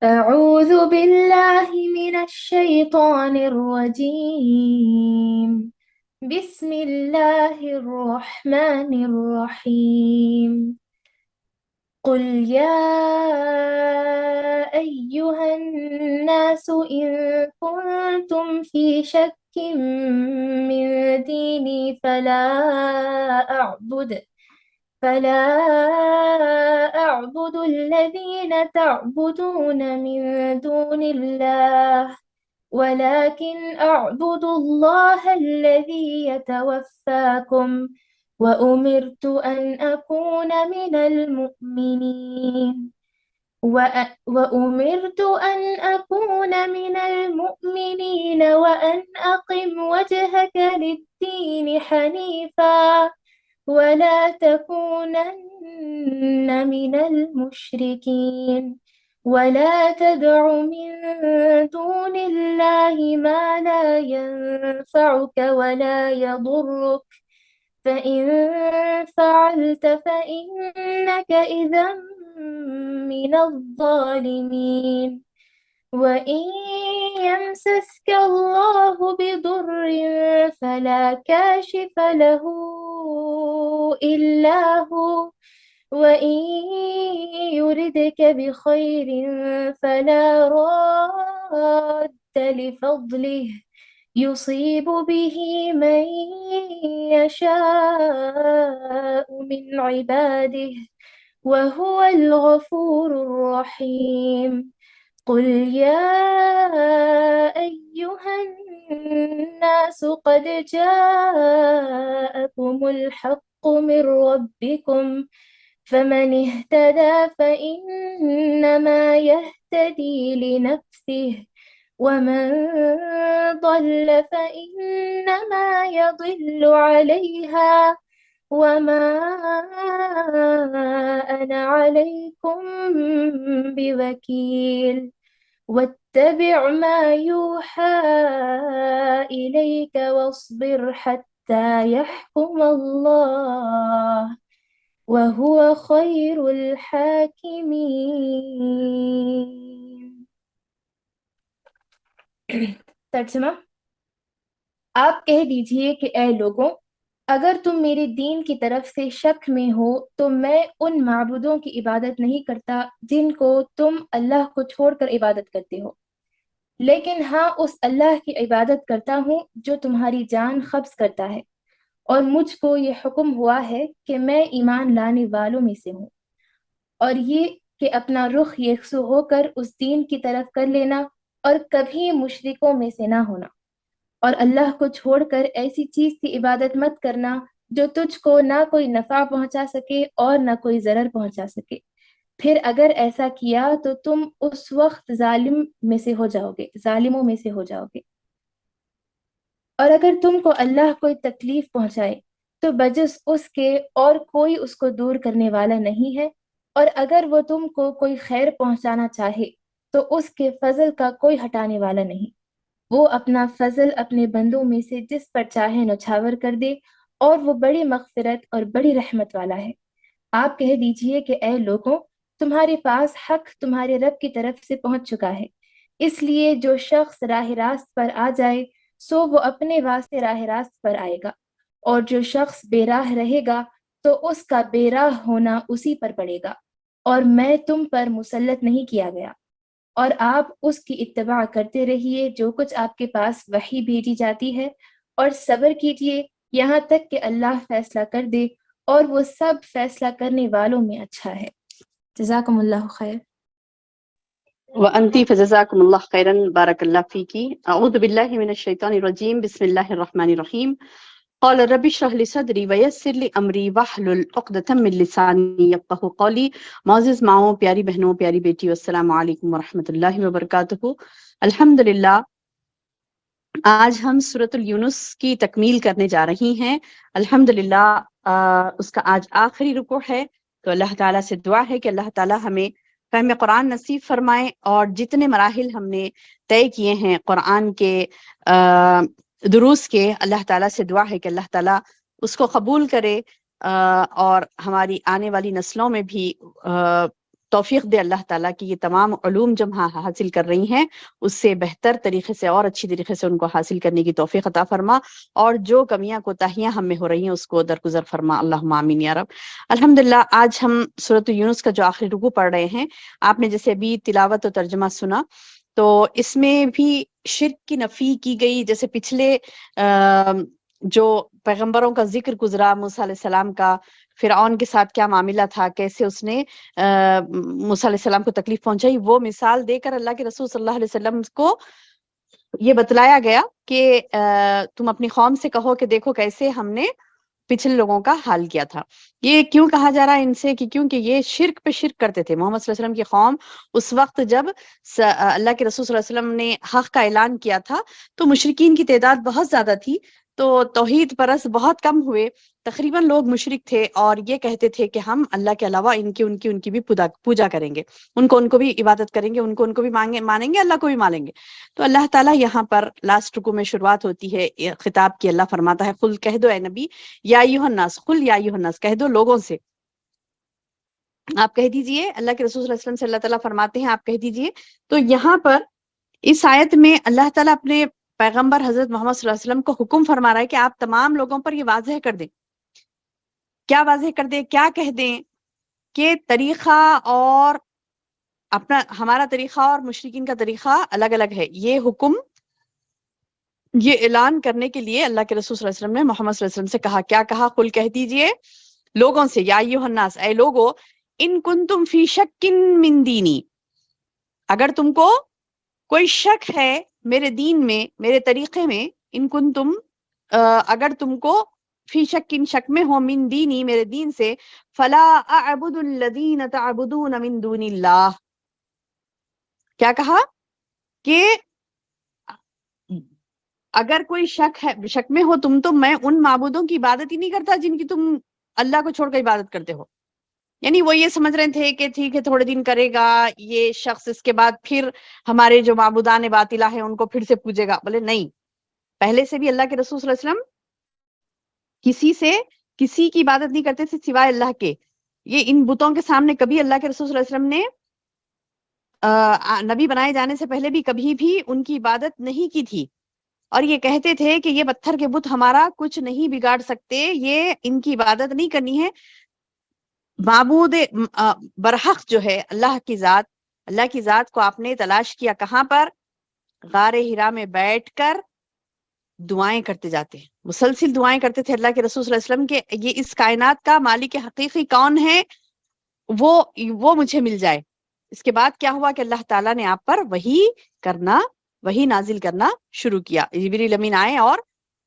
أعوذ بالله من الشيطان الرجيم. بسم الله الرحمن الرحيم. قل يا أيها الناس إن كنتم في شك من ديني فلا أعبد الذين تعبدون من دون الله، ولكن أعبد الله الذي يتوفاكم، وأمرت أن أكون من المؤمنين وأن أقم وجهك للدين حنيفا ولا تكونن من المشركين، ولا تدع من دون الله ما لا ينفعك ولا يضرك، فإن فعلت فإنك إذا من الظالمين. وإن يمسسك الله بضر فلا كاشف له إلا هو، وإن يردك بخير فلا راد لفضله، يصيب به من يشاء من عباده، وهو الغفور الرحيم. قل يا أيها الناس قد جاءكم الحق من ربكم، فمن اهتدى فإنما يهتدي لنفسه، ومن ضل فإنما يضل عليها، وما أنا عليكم بوكيل. واتبع ما يوحى إليك واصبر حتى يحكم الله، وهو خير الحاكمين. ترجمہ: آپ کہہ دیجئے کہ اے لوگوں، اگر تم میرے دین کی طرف سے شک میں ہو تو میں ان معبودوں کی عبادت نہیں کرتا جن کو تم اللہ کو چھوڑ کر عبادت کرتے ہو، لیکن ہاں اس اللہ کی عبادت کرتا ہوں جو تمہاری جان قبض کرتا ہے، اور مجھ کو یہ حکم ہوا ہے کہ میں ایمان لانے والوں میں سے ہوں، اور یہ کہ اپنا رخ یکسو ہو کر اس دین کی طرف کر لینا اور کبھی مشرکوں میں سے نہ ہونا، اور اللہ کو چھوڑ کر ایسی چیز کی عبادت مت کرنا جو تجھ کو نہ کوئی نفع پہنچا سکے اور نہ کوئی ضرر پہنچا سکے، پھر اگر ایسا کیا تو تم اس وقت ظالموں میں سے ہو جاؤ گے۔ اور اگر تم کو اللہ کوئی تکلیف پہنچائے تو بجز اس کے اور کوئی اس کو دور کرنے والا نہیں ہے، اور اگر وہ تم کو کوئی خیر پہنچانا چاہے تو اس کے فضل کا کوئی ہٹانے والا نہیں، وہ اپنا فضل اپنے بندوں میں سے جس پر چاہے نچھاور کر دے، اور وہ بڑی مغفرت اور بڑی رحمت والا ہے۔ آپ کہہ دیجئے کہ اے لوگوں، تمہارے پاس حق تمہارے رب کی طرف سے پہنچ چکا ہے، اس لیے جو شخص راہ راست پر آ جائے سو وہ اپنے واسطے راہ راست پر آئے گا، اور جو شخص بے راہ رہے گا تو اس کا بے راہ ہونا اسی پر پڑے گا، اور میں تم پر مسلط نہیں کیا گیا۔ اور آپ اس کی اتباع کرتے رہیے جو کچھ آپ کے پاس وحی بھیجی جاتی ہے، اور صبر کیجیے یہاں تک کہ اللہ فیصلہ کر دے، اور وہ سب فیصلہ کرنے والوں میں اچھا ہے۔ جزاکم اللہ خیر۔ وأنتِ فجزاكم الله خيرا بارك الله فيكِ. أعوذ بالله من الشيطان الرجيم. بسم الله الرحمن الرحيم. قال رب اشرح لي صدري ويسر لي أمري واحلل عقدة من لساني يفقهوا قولي. معزز ماؤں، پیاری بہنوں، پیاری بیٹیوں، السلام علیکم ورحمۃ اللہ وبرکاتہ۔ الحمدللہ آج ہم سورۃ یونس کی تکمیل کرنے جا رہی ہیں۔ الحمدللہ اس کا آج آخری رکوع ہے، تو اللہ تعالیٰ سے دعا ہے کہ اللہ تعالیٰ ہمیں فہم قرآن نصیب فرمائے، اور جتنے مراحل ہم نے طے کیے ہیں قرآن کے دروس کے، اللہ تعالیٰ سے دعا ہے کہ اللہ تعالیٰ اس کو قبول کرے، اور ہماری آنے والی نسلوں میں بھی توفیق دے اللہ تعالیٰ کی یہ تمام علوم جب حاصل کر رہی ہیں اس سے بہتر طریقے سے اور اچھی طریقے سے ان کو حاصل کرنے کی توفیق عطا فرما، اور جو کمیاں کوتاہیاں ہم میں ہو رہی ہیں اس کو درگزر فرما، اللہم آمین یا رب۔ الحمدللہ آج ہم سورۃ یونس کا جو آخری رکوع پڑھ رہے ہیں، آپ نے جیسے ابھی تلاوت و ترجمہ سنا تو اس میں بھی شرک کی نفی کی گئی، جیسے پچھلے جو پیغمبروں کا ذکر گزرا، موسیٰ علیہ السلام کا فرعون کے ساتھ کیا معاملہ تھا، کیسے اس نے موسیٰ علیہ السلام کو تکلیف پہنچائی، وہ مثال دے کر اللہ کے رسول صلی اللہ علیہ وسلم کو یہ بتلایا گیا کہ تم اپنی قوم سے کہو کہ دیکھو کیسے ہم نے پچھلے لوگوں کا حال کیا تھا۔ یہ کیوں کہا جا رہا ہے ان سے کہ کیونکہ یہ شرک پہ شرک کرتے تھے۔ محمد صلی اللہ علیہ وسلم کی قوم اس وقت جب اللہ کے رسول صلی اللہ علیہ وسلم نے حق کا اعلان کیا تھا تو مشرکین کی تعداد بہت زیادہ تھی، تو توحید پرست بہت کم ہوئے، تقریباً لوگ مشرک تھے اور یہ کہتے تھے کہ ہم اللہ کے علاوہ ان کی بھی پوجا کریں گے، ان کو بھی عبادت کریں گے، ان کو بھی مانیں گے، اللہ کو بھی مانیں گے۔ تو اللہ تعالیٰ یہاں پر لاسٹ رکوع میں شروعات ہوتی ہے خطاب کی، اللہ فرماتا ہے قل کہہ دو اے نبی، یا ایھا الناس، قل یا ایھا الناس، کہہ دو لوگوں سے، آپ کہہ دیجئے، اللہ کے رسول صلی اللہ علیہ وسلم سے اللہ تعالیٰ فرماتے ہیں آپ کہہ دیجئے۔ تو یہاں پر اس آیت میں اللہ تعالیٰ اپنے پیغمبر حضرت محمد صلی اللہ علیہ وسلم کو حکم فرما رہا ہے کہ آپ تمام لوگوں پر یہ واضح کر دیں۔ کیا واضح کر دیں؟ کیا کہہ دیں؟ کہ طریقہ اور ہمارا طریقہ اور مشرکین کا طریقہ الگ الگ ہے۔ یہ حکم، یہ اعلان کرنے کے لیے اللہ کے رسول صلی اللہ علیہ وسلم نے محمد صلی اللہ علیہ وسلم سے کہا، کیا کہا؟ قل کہہ دیجئے لوگوں سے، یا ایھا الناس، اے لوگو، ان کنتم فی شک من دینی، اگر تم کو کوئی شک ہے میرے دین میں، میرے طریقے میں، ان کنتم، اگر تم کو فی شک، شک میں ہو، من دینی، میرے دین سے، فلا اعبد الذین تعبدون من دون اللہ، کیا کہا؟ کہ اگر کوئی شک میں ہو تم تو میں ان معبودوں کی عبادت ہی نہیں کرتا جن کی تم اللہ کو چھوڑ کر عبادت کرتے ہو۔ یعنی وہ یہ سمجھ رہے تھے کہ ٹھیک ہے تھوڑے دن کرے گا یہ شخص، اس کے بعد پھر ہمارے جو معبودان باطلہ ہیں ان کو پھر سے پوجے گا۔ بولے نہیں، پہلے سے بھی اللہ کے رسول صلی اللہ علیہ وسلم کسی کی عبادت نہیں کرتے تھے سوائے اللہ کے۔ یہ ان بتوں کے سامنے کبھی اللہ کے رسول صلی اللہ علیہ وسلم نے نبی بنائے جانے سے پہلے بھی کبھی بھی ان کی عبادت نہیں کی تھی، اور یہ کہتے تھے کہ یہ پتھر کے بت ہمارا کچھ نہیں بگاڑ سکتے، یہ ان کی عبادت نہیں کرنی ہے۔ معبود برحق جو ہے اللہ کی ذات کو آپ نے تلاش کیا کہاں پر؟ غار ہرا میں بیٹھ کر دعائیں کرتے جاتے ہیں، مسلسل دعائیں کرتے تھے اللہ کے رسول صلی اللہ علیہ وسلم کے یہ اس کائنات کا مالک حقیقی کون ہے، وہ مجھے مل جائے۔ اس کے بعد کیا ہوا کہ اللہ تعالیٰ نے آپ پر وحی نازل کرنا شروع کیا۔ جبریل امین آئے اور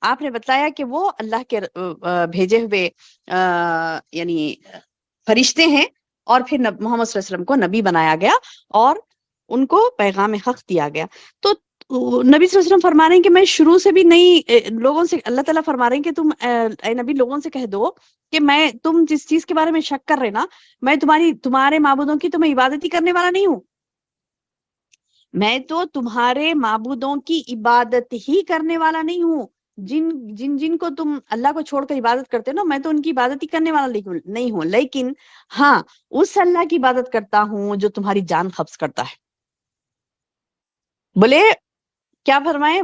آپ نے بتلایا کہ وہ اللہ کے بھیجے ہوئے یعنی فرشتے ہیں، اور پھر محمد صلی اللہ علیہ وسلم کو نبی بنایا گیا اور ان کو پیغام حق دیا گیا۔ تو نبی صلی اللہ علیہ وسلم فرما رہے ہیں کہ میں شروع سے بھی نہیں، لوگوں سے اللہ تعالیٰ فرما رہے ہیں کہ تم اے نبی لوگوں سے کہہ دو کہ تم جس چیز کے بارے میں شک کر رہے نا، میں تمہارے معبودوں کی تو میں عبادت ہی کرنے والا نہیں ہوں، میں تو تمہارے معبودوں کی عبادت ہی کرنے والا نہیں ہوں۔ جن کو تم اللہ کو چھوڑ کر عبادت کرتے ہو نا، میں تو ان کی عبادت ہی کرنے والا نہیں ہوں، لیکن ہاں اس اللہ کی عبادت کرتا ہوں جو تمہاری جان قبض کرتا ہے۔ بولے کیا فرمائے؟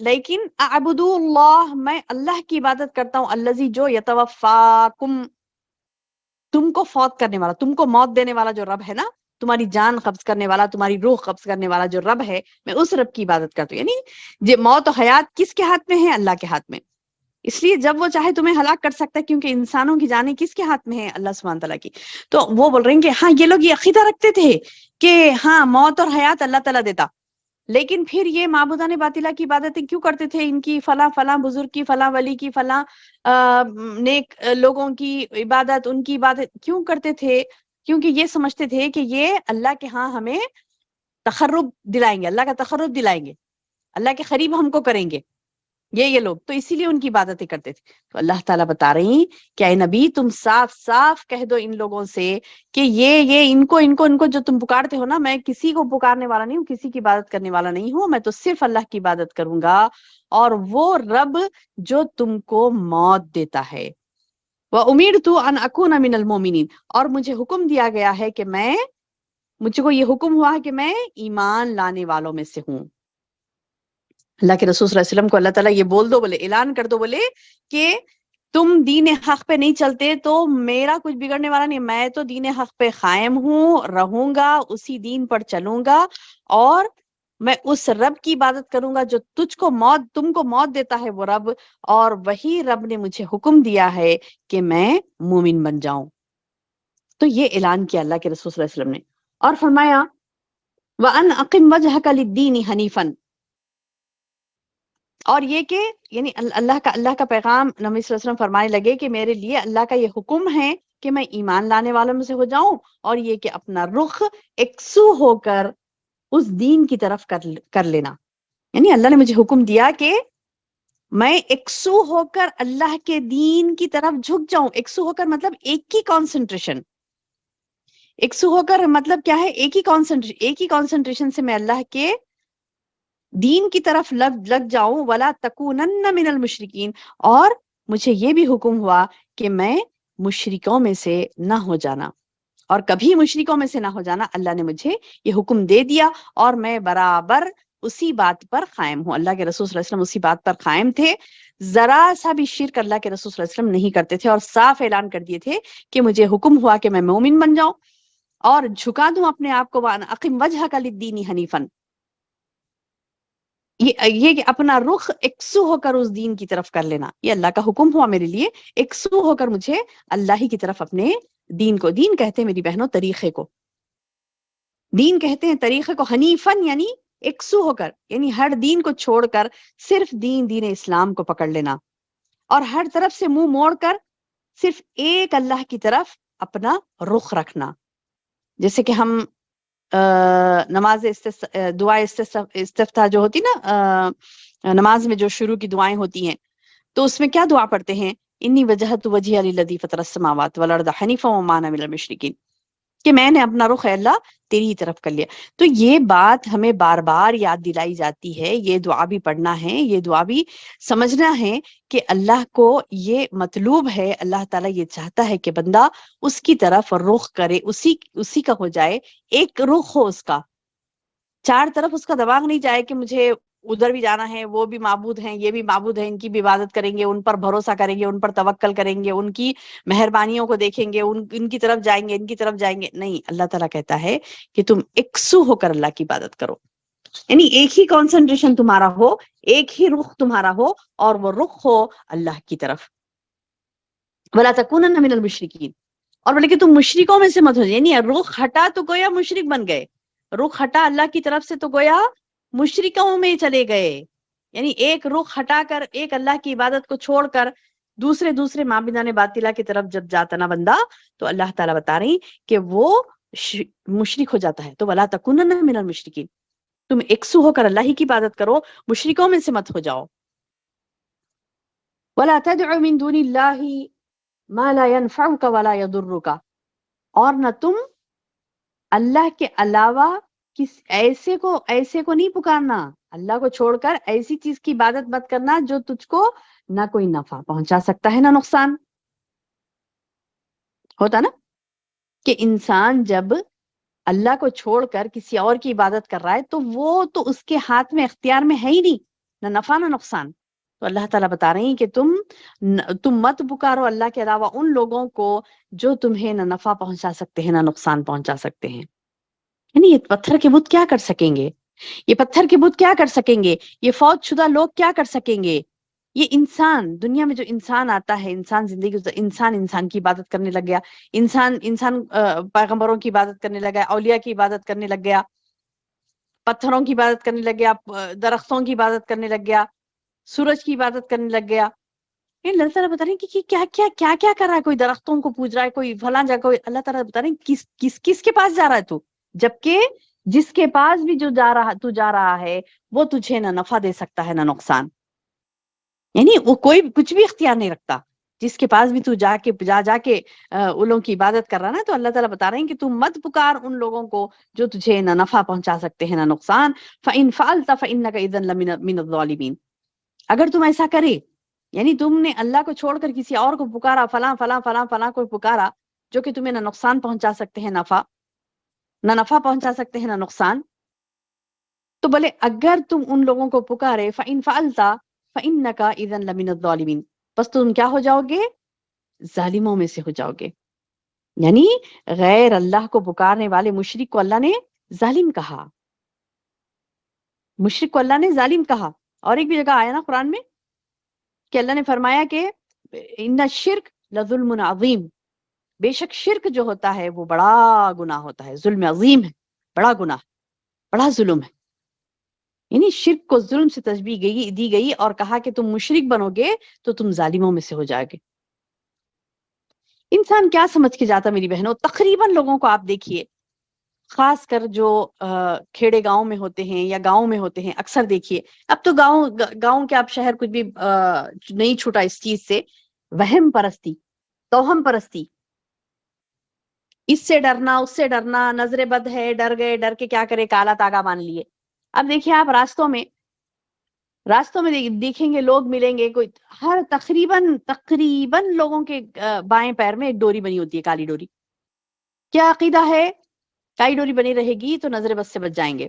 لیکن اعبد اللہ، میں اللہ کی عبادت کرتا ہوں، الذی جو یتوفاکم، تم کو فوت کرنے والا، تم کو موت دینے والا جو رب ہے نا، تمہاری جان قبض کرنے والا، تمہاری روح قبض کرنے والا جو رب ہے، میں اس رب کی عبادت کرتا ہوں۔ یعنی موت و حیات کس کے ہاتھ میں ہے؟ اللہ کے ہاتھ میں۔ اس لیے جب وہ چاہے تمہیں ہلاک کر سکتا ہے، کیونکہ انسانوں کی جانیں کس کے ہاتھ میں ہے؟ اللہ سبحانہ تعالیٰ کی۔ تو وہ بول رہے ہیں کہ ہاں یہ لوگ یہ عقیدہ رکھتے تھے کہ ہاں موت اور حیات اللہ تعالیٰ دیتا، لیکن پھر یہ معبودان باطلہ کی عبادتیں کیوں کرتے تھے؟ ان کی فلاں بزرگ کی، فلاں ولی کی، فلاں نیک لوگوں کی عبادت، ان کی عبادت کیوں کرتے تھے؟ کیونکہ یہ سمجھتے تھے کہ یہ اللہ کے ہاں ہمیں تقرب دلائیں گے، اللہ کا تقرب دلائیں گے، اللہ کے قریب ہم کو کریں گے یہ لوگ، تو اسی لیے ان کی عبادتیں کرتے تھے۔ تو اللہ تعالیٰ بتا رہی ہیں کہ اے نبی تم صاف کہہ دو ان لوگوں سے کہ یہ ان کو جو تم پکارتے ہو نا، میں کسی کو پکارنے والا نہیں ہوں، کسی کی عبادت کرنے والا نہیں ہوں، میں تو صرف اللہ کی عبادت کروں گا، اور وہ رب جو تم کو موت دیتا ہے۔ وَأُمِرْتُ أَنْ أَكُونَ مِنَ الْمُؤْمِنِينَ، اور مجھے حکم دیا گیا ہے کہ میں مجھ کو یہ حکم ہوا ہے کہ میں ایمان لانے والوں میں سے ہوں. اللہ کے رسول صلی اللہ علیہ وسلم کو اللہ تعالیٰ یہ بول دو، بولے اعلان کر دو، بولے کہ تم دین حق پہ نہیں چلتے تو میرا کچھ بگڑنے والا نہیں، میں تو دین حق پہ قائم ہوں، رہوں گا، اسی دین پر چلوں گا، اور میں اس رب کی عبادت کروں گا جو تم کو موت دیتا ہے، وہ رب، اور وہی رب نے مجھے حکم دیا ہے کہ میں مومن بن جاؤں. تو یہ اعلان کیا اللہ کے رسول صلی اللہ علیہ وسلم نے، اور فرمایا وَأَنْ أَقِمْ وَجْهَكَ لِلدِّينِ حَنِيفًا، اور یہ کہ یعنی اللہ کا پیغام نبی صلی اللہ علیہ وسلم فرمانے لگے کہ میرے لیے اللہ کا یہ حکم ہے کہ میں ایمان لانے والوں میں سے ہو جاؤں، اور یہ کہ اپنا رخ یکسو ہو کر اس دین کی طرف کر لینا. یعنی اللہ نے مجھے حکم دیا کہ میں یکسو ہو کر اللہ کے دین کی طرف جھک جاؤں. یکسو ہو کر مطلب ایک ہی کانسنٹریشن، یکسو ہو کر مطلب کیا ہے، ایک ہی کانسنٹریشن سے میں اللہ کے دین کی طرف لگ جاؤں. ولا تکونن من المشرکین، اور مجھے یہ بھی حکم ہوا کہ میں مشرکوں میں سے نہ ہو جانا، اور کبھی مشرکوں میں سے نہ ہو جانا. اللہ نے مجھے یہ حکم دے دیا، اور میں برابر اسی بات پر قائم ہوں. اللہ کے رسول صلی اللہ علیہ وسلم اسی بات پر قائم تھے، ذرا سا بھی شرک اللہ کے رسول صلی اللہ علیہ وسلم نہیں کرتے تھے، اور صاف اعلان کر دیے تھے کہ مجھے حکم ہوا کہ میں مومن بن جاؤں اور جھکا دوں اپنے آپ کو. وَأَنْ أَقِمْ وَجْهَكَ لِلدِّينِ حَنِيفًا، یہ کہ اپنا رخ یکسو ہو کر اس دین کی طرف کر لینا، یہ اللہ کا حکم ہوا میرے لیے، یکسو ہو کر مجھے اللہ ہی کی طرف اپنے دین کو، دین کہتے ہیں میری بہنوں طریقے کو، دین کہتے ہیں طریقے کو. حنیفن یعنی یکسو ہو کر، یعنی ہر دین کو چھوڑ کر صرف دین اسلام کو پکڑ لینا، اور ہر طرف سے منہ موڑ کر صرف ایک اللہ کی طرف اپنا رخ رکھنا. جیسے کہ ہم نماز دعا استفتاح جو ہوتی نا، نماز میں جو شروع کی دعائیں ہوتی ہیں، تو اس میں کیا دعا پڑھتے ہیں؟ انی وجہت وجہی للذی فطر السماوات والارض حنیفا وما انا من المشرکین، کہ میں نے اپنا رخ اے اللہ تیری ہی طرف کر لیا. تو یہ بات ہمیں بار بار یاد دلائی جاتی ہے، یہ دعا بھی پڑھنا ہے، یہ دعا بھی سمجھنا ہے کہ اللہ کو یہ مطلوب ہے، اللہ تعالیٰ یہ چاہتا ہے کہ بندہ اس کی طرف رخ کرے، اسی کا ہو جائے، ایک رخ ہو اس کا، چار طرف اس کا دماغ نہیں جائے کہ مجھے ادھر بھی جانا ہے، وہ بھی معبود ہیں، یہ بھی معبود ہیں، ان کی بھی عبادت کریں گے، ان پر بھروسہ کریں گے، ان پر توکل کریں گے، ان کی مہربانیوں کو دیکھیں گے، ان کی طرف جائیں گے، ان کی طرف جائیں گے. نہیں، اللہ تعالیٰ کہتا ہے کہ تم یکسو ہو کر اللہ کی عبادت کرو، یعنی ایک ہی کانسنٹریشن تمہارا ہو، ایک ہی رخ تمہارا ہو، اور وہ رخ ہو اللہ کی طرف. ولا تکونن من المشرکین، اور بولے کہ تم مشرکوں میں سے مت ہو جائے، یعنی رخ ہٹا تو گویا مشرک بن گئے، رخ ہٹا اللہ کی طرف سے تو گویا مشرکوں میں چلے گئے. یعنی ایک رخ ہٹا کر، ایک اللہ کی عبادت کو چھوڑ کر دوسرے معبودان باطلہ کی طرف جب جاتا نا بندہ، تو اللہ تعالیٰ بتا رہی کہ وہ مشرک ہو جاتا ہے. تو ولا تکونن من المشرکین، تم یکسو ہو کر اللہ ہی کی عبادت کرو، مشرکوں میں سے مت ہو جاؤ. ولا تدع من دون اللہ ما لا ينفعك ولا يضرك، اور نہ تم اللہ کے علاوہ ایسے کو نہیں پکارنا، اللہ کو چھوڑ کر ایسی چیز کی عبادت مت کرنا جو تجھ کو نہ کوئی نفع پہنچا سکتا ہے نہ نقصان. ہوتا نا کہ انسان جب اللہ کو چھوڑ کر کسی اور کی عبادت کر رہا ہے تو وہ تو اس کے ہاتھ میں، اختیار میں ہے ہی نہیں، نہ نفع نہ نقصان. تو اللہ تعالیٰ بتا رہی ہیں کہ تم مت پکارو اللہ کے علاوہ ان لوگوں کو جو تمہیں نہ نفع پہنچا سکتے ہیں نہ نقصان پہنچا سکتے ہیں. یعنی یہ پتھر کے بت کیا کر سکیں گے، یہ پتھر کے بت کیا کر سکیں گے، یہ فوت شدہ لوگ کیا کر سکیں گے. یہ انسان، دنیا میں جو انسان آتا ہے، انسان زندگی، انسان کی عبادت کرنے لگ گیا، انسان پیغمبروں کی عبادت کرنے لگ گیا، اولیاء کی عبادت کرنے لگ گیا، پتھروں کی عبادت کرنے لگ گیا، درختوں کی عبادت کرنے لگ گیا، سورج کی عبادت کرنے لگ گیا. اللہ تعالیٰ بتا رہے ہیں کہ کیا کر رہا ہے، کوئی درختوں کو پوج رہا ہے، کوئی فلاں جگہ، کوئی، اللہ تعالیٰ بتا رہے ہیں کس کے پاس جا رہا ہے تو، جبکہ جس کے پاس بھی جو تو جا رہا ہے وہ تجھے نہ نفع دے سکتا ہے نہ نقصان. یعنی وہ کوئی کچھ بھی اختیار نہیں رکھتا، جس کے پاس بھی تو جا کے ان لوگوں کی عبادت کر رہا نا. تو اللہ تعالیٰ بتا رہے ہیں کہ تم مت پکار ان لوگوں کو جو تجھے نہ نفع پہنچا سکتے ہیں نہ نقصان. فَإِن فَعَلْتَ فَإِنَّكَ إِذًا لَمِنَ الظَّالِمِينَ، اگر تم ایسا کرے، یعنی تم نے اللہ کو چھوڑ کر کسی اور کو پکارا، فلاں کو پکارا جو کہ تمہیں نہ نقصان پہنچا سکتے ہیں نفع، نہ نفع پہنچا سکتے ہیں نہ نقصان. تو بولے اگر تم ان لوگوں کو پکارے فَإِن فَعَلْتَ فَإِنَّكَ إِذًا لَمِنَ الظَّالِمِينَ، بس تم کیا ہو جاؤ گے؟ ظالموں میں سے ہو جاؤ گے. یعنی غیر اللہ کو پکارنے والے مشرک کو اللہ نے ظالم کہا، مشرک کو اللہ نے ظالم کہا. اور ایک بھی جگہ آیا نا قرآن میں کہ اللہ نے فرمایا کہ ان الشرک لظلم عظیم، بے شک شرک جو ہوتا ہے وہ بڑا گناہ ہوتا ہے، ظلم عظیم ہے، بڑا گناہ، بڑا ظلم ہے. یعنی شرک کو ظلم سے تشبیہ دی گئی اور کہا کہ تم مشرک بنو گے تو تم ظالموں میں سے ہو جائے گے. انسان کیا سمجھ کے جاتا میری بہنوں؟ تقریباً لوگوں کو آپ دیکھیے، خاص کر جو کھیڑے گاؤں میں ہوتے ہیں یا گاؤں میں ہوتے ہیں، اکثر دیکھیے اب تو گاؤں کے آپ شہر کچھ بھی نہیں چھوٹا اس چیز سے، وہم پرستی، توہم پرستی، اس سے ڈرنا اس سے ڈرنا، نظر بد ہے، ڈر گئے، ڈر کے کیا کرے، کالا تاگا باندھ لیے. اب دیکھیے آپ راستوں میں دیکھیں گے، لوگ ملیں گے، کوئی ہر تقریباً لوگوں کے بائیں پیر میں ایک ڈوری بنی ہوتی ہے، کالی ڈوری. کیا عقیدہ ہے؟ کالی ڈوری بنی رہے گی تو نظر بد سے بچ جائیں گے.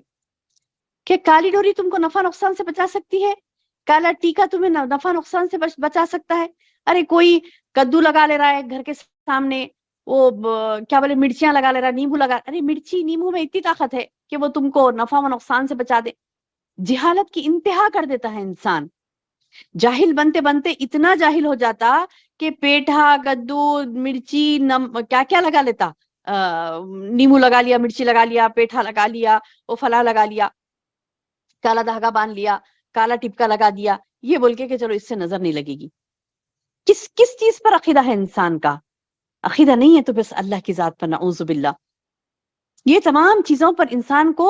کہ کالی ڈوری تم کو نفع نقصان سے بچا سکتی ہے؟ کالا ٹیکا تمہیں نفع نقصان سے بچا سکتا ہے؟ ارے کوئی کدو لگا لے رہا ہے گھر کے سامنے، وہ کیا بولے مرچیاں لگا لے رہا ہے، نیمبو لگا، ارے مرچی نیمبو میں اتنی طاقت ہے کہ وہ تم کو نفع و نقصان سے بچا دے. جہالت کی انتہا کر دیتا ہے انسان. جاہل بنتے بنتے اتنا جاہل ہو جاتا کہ پیٹھا، کدو، مرچی، کیا کیا لگا لیتا، نیمبو لگا لیا، مرچی لگا لیا، پیٹھا لگا لیا، وہ فلاں لگا لیا، کالا دھاگا باندھ لیا، کالا ٹپکا لگا دیا، یہ بول کے کہ چلو اس سے نظر نہیں لگے گی. کس چیز پر عقیدہ ہے انسان کا؟ عقیدہ نہیں ہے تو بس اللہ کی ذات پر نعوذ باللہ. یہ تمام چیزوں پر انسان کو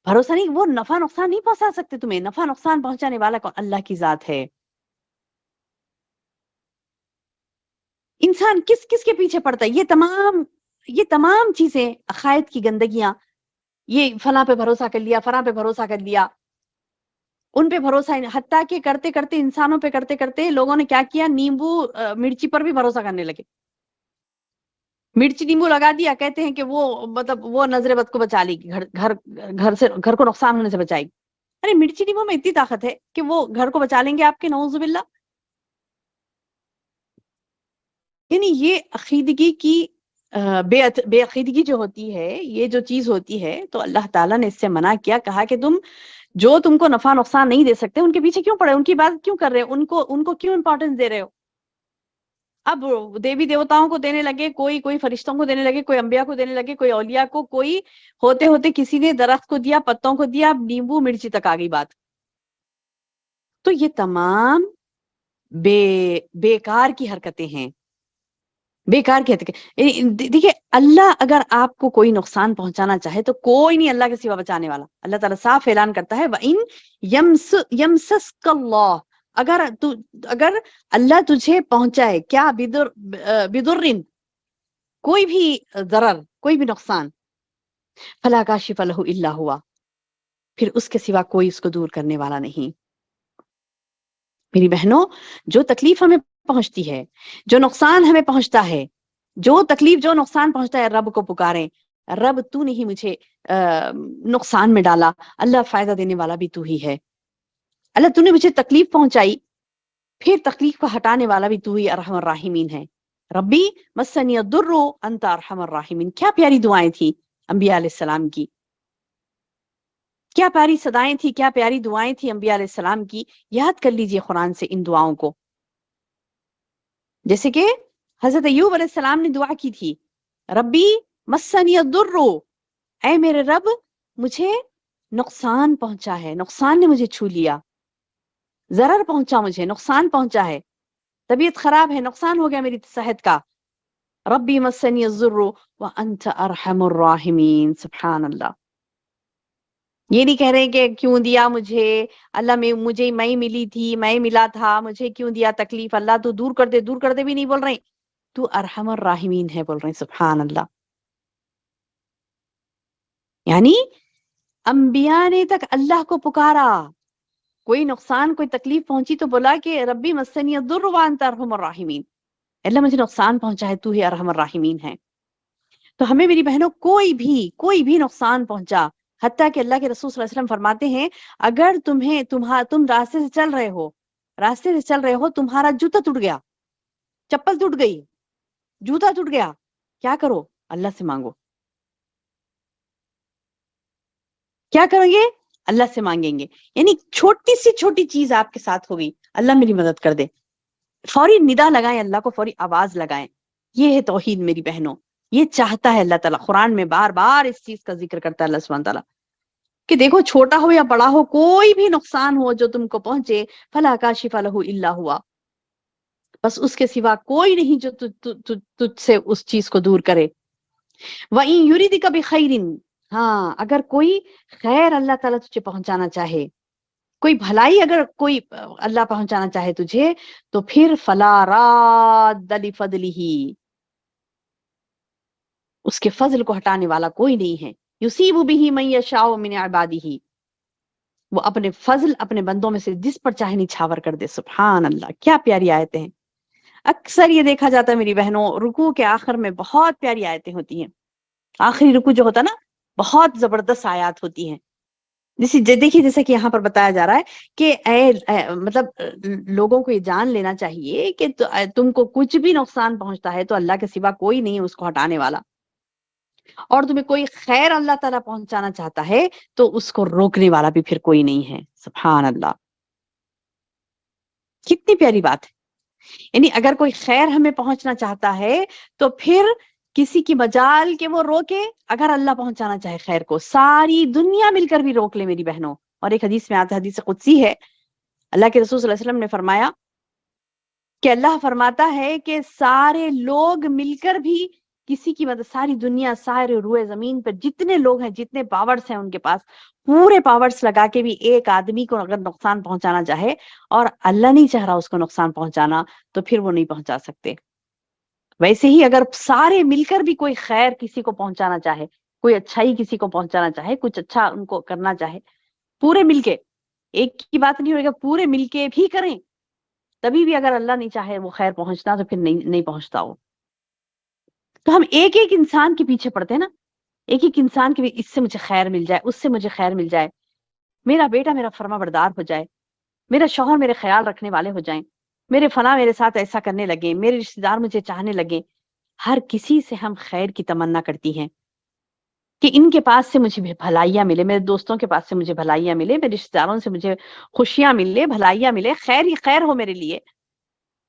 بھروسہ نہیں، وہ نفع نقصان نہیں پہنچا سکتے تمہیں. نفع نقصان پہنچانے والا کون؟ اللہ کی ذات ہے. انسان کس کے پیچھے پڑتا ہے؟ یہ تمام چیزیں، عقائد کی گندگیاں، یہ فلاں پہ بھروسہ کر لیا، فلاں پہ بھروسہ کر لیا، ان پہ بھروسہ، حتیٰ کہ کرتے کرتے انسانوں پہ کرتے کرتے لوگوں نے کیا کیا، نیمبو مرچی پر بھی بھروسہ کرنے لگے. مرچی نیمبو لگا دیا، کہتے ہیں کہ وہ مطلب وہ نظر بد کو بچا لے گی، گھر کو نقصان ہونے سے بچائے گی. ارے مرچی نیمبو میں اتنی طاقت ہے کہ وہ گھر کو بچا لیں گے آپ کے، نعوذ باللہ. یعنی یہ عقیدگی کی بے عقیدگی جو ہوتی ہے، یہ جو چیز ہوتی ہے، تو اللہ تعالیٰ نے اس سے منع کیا، کہا کہ تم کو نفع نقصان نہیں دے سکتے، ان کے پیچھے کیوں پڑے، ان کی بات کیوں کر رہے ہو، ان کو کیوں امپورٹنس دے رہے ہو. اب دیوی دیوتاؤں کو دینے لگے، کوئی فرشتوں کو دینے لگے، کوئی انبیاء کو دینے لگے، کوئی اولیاء کو، کوئی ہوتے ہوتے کسی نے درخت کو دیا، پتوں کو دیا، اب نیمبو مرچی تک آ گئی بات. تو یہ تمام بیکار کی حرکتیں ہیں، بیکار کی حرکتیں. دیکھیے اللہ اگر آپ کو کوئی نقصان پہنچانا چاہے تو کوئی نہیں اللہ کے سوا بچانے والا. اللہ تعالیٰ صاف اعلان کرتا ہے وَإِن يَمْسَسْكَ اللَّهُ، اگر اللہ تجھے پہنچائے، کیا بدرن، کوئی بھی ضرر، کوئی بھی نقصان، فَلَا كَاشِفَ لَهُ إِلَّا هُوَ، پھر اس کے سوا کوئی اس کو دور کرنے والا نہیں. میری بہنوں، جو تکلیف ہمیں پہنچتی ہے، جو نقصان ہمیں پہنچتا ہے، جو تکلیف جو نقصان پہنچتا ہے، رب کو پکاریں، رب تو نہیں مجھے نقصان میں ڈالا، اللہ فائدہ دینے والا بھی تو ہی ہے. اللہ تو نے مجھے تکلیف پہنچائی، پھر تکلیف کو ہٹانے والا بھی تو ہی ارحم الراحمین ہے. ربی مسنی الضر انت ارحم الراحمین. کیا پیاری دعائیں تھیں انبیاء علیہ السلام کی، کیا پیاری صدائیں تھی، کیا پیاری دعائیں تھی انبیاء علیہ السلام کی. یاد کر لیجئے قرآن سے ان دعاؤں کو. جیسے کہ حضرت ایوب علیہ السلام نے دعا کی تھی، ربی مسنی الضر، اے میرے رب مجھے نقصان پہنچا ہے، نقصان نے مجھے چھو لیا، ضرر پہنچا، مجھے نقصان پہنچا ہے، طبیعت خراب ہے، نقصان ہو گیا میری صحت کا. ربی مسنی الضر وانت ارحم الراحمین. سبحان اللہ. یہ نہیں کہہ رہے کہ کیوں دیا مجھے اللہ، مجھے میں ملی تھی، میں ملا تھا، مجھے کیوں دیا تکلیف اللہ، تو دور کر دے، دور کر دے بھی نہیں بول رہے، تو ارحم الراحمین ہے بول رہے ہیں. سبحان اللہ. یعنی انبیاء نے تک اللہ کو پکارا، کوئی نقصان کوئی تکلیف پہنچی تو بولا کہ ربی مسنی الضر وانت ارحم الراحمین، اللہ مجھے نقصان پہنچا ہے، تو ہی ارحم الراحمین ہے. تو ہمیں میری بہنوں کوئی بھی نقصان پہنچا، حتیٰ کہ اللہ کے رسول صلی اللہ علیہ وسلم فرماتے ہیں اگر تم راستے سے چل رہے ہو تمہارا جوتا ٹوٹ گیا، چپل ٹوٹ گئی، جوتا ٹوٹ گیا، کیا کرو؟ اللہ سے مانگو۔ کیا کریں گے؟ اللہ سے مانگیں گے۔ یعنی چھوٹی سی چھوٹی چیز آپ کے ساتھ ہوگی، اللہ میری مدد کر دے، فوری ندا لگائیں، اللہ کو فوری آواز لگائیں۔ یہ ہے توحید میری بہنوں، یہ چاہتا ہے اللہ تعالیٰ۔ قرآن میں بار بار اس چیز کا ذکر کرتا ہے اللہ سبحانہ تعالیٰ کہ دیکھو چھوٹا ہو یا بڑا ہو، کوئی بھی نقصان ہو جو تم کو پہنچے، فلا کاشف لہ الا ہوا، بس اس کے سوا کوئی نہیں جو تجھ سے اس چیز کو دور کرے۔ وَإِن يُرِدْكَ بِخَيْرٍ، ہاں اگر کوئی خیر اللہ تعالیٰ تجھے پہنچانا چاہے، کوئی بھلائی اگر کوئی اللہ پہنچانا چاہے تجھے، تو پھر فلا راد لفضلہ، اس کے فضل کو ہٹانے والا کوئی نہیں ہے۔ یصیب بہ من یشاء من عبادہ، وہ اپنے فضل اپنے بندوں میں سے جس پر چاہے نچھاور کر دے۔ سبحان اللہ، کیا پیاری آیتیں ہیں۔ اکثر یہ دیکھا جاتا ہے میری بہنوں، رکوع کے آخر میں بہت پیاری آیتیں ہوتی ہیں۔ آخری رکوع جو ہوتا ہے نا، بہت زبردست آیات ہوتی ہیں۔ دیکھیے جیسے کہ یہاں پر بتایا جا رہا ہے کہ مطلب لوگوں کو یہ جان لینا چاہیے کہ تم کو کچھ بھی نقصان پہنچتا ہے تو اللہ کے سوا کوئی نہیں ہے اس کو ہٹانے والا، اور تمہیں کوئی خیر اللہ تعالیٰ پہنچانا چاہتا ہے تو اس کو روکنے والا بھی پھر کوئی نہیں ہے۔ سبحان اللہ، کتنی پیاری بات ہے۔ یعنی اگر کوئی خیر ہمیں پہنچنا چاہتا ہے تو پھر کسی کی مجال کہ وہ روکے، اگر اللہ پہنچانا چاہے خیر کو، ساری دنیا مل کر بھی روک لے میری بہنوں۔ اور ایک حدیث میں آتا ہے، حدیث قدسی ہے، اللہ کے رسول صلی اللہ علیہ وسلم نے فرمایا کہ اللہ فرماتا ہے کہ سارے لوگ مل کر بھی کسی کی مدد، ساری دنیا، سارے روئے زمین پر جتنے لوگ ہیں، جتنے پاورز ہیں ان کے پاس، پورے پاورز لگا کے بھی ایک آدمی کو اگر نقصان پہنچانا چاہے اور اللہ نہیں چاہ رہا اس کو نقصان پہنچانا، تو پھر وہ نہیں پہنچا سکتے۔ ویسے ہی اگر سارے مل کر بھی کوئی خیر کسی کو پہنچانا چاہے، کوئی اچھائی کسی کو پہنچانا چاہے، کچھ اچھا ان کو کرنا چاہے، پورے مل کے، ایک کی بات نہیں ہوئے گا، پورے مل کے بھی کریں، تبھی بھی اگر اللہ نہیں چاہے وہ خیر پہنچنا تو پھر نہیں پہنچتا ہو۔ تو ہم ایک ایک انسان کے پیچھے پڑتے ہیں نا، ایک ایک انسان کے بھی، اس سے مجھے خیر مل جائے، اس سے مجھے خیر مل جائے، میرا بیٹا میرا فرما بردار ہو جائے، میرا شوہر میرے خیال رکھنے والے ہو جائیں، میرے فلاں میرے ساتھ ایسا کرنے لگے، میرے رشتہ دار مجھے چاہنے لگے۔ ہر کسی سے ہم خیر کی تمنا کرتی ہیں کہ ان کے پاس سے مجھے بھلائیاں ملے، میرے دوستوں کے پاس سے مجھے بھلائیاں ملے، میرے رشتہ داروں سے مجھے خوشیاں ملے، بھلائیاں ملے، خیر ہی خیر ہو میرے لیے۔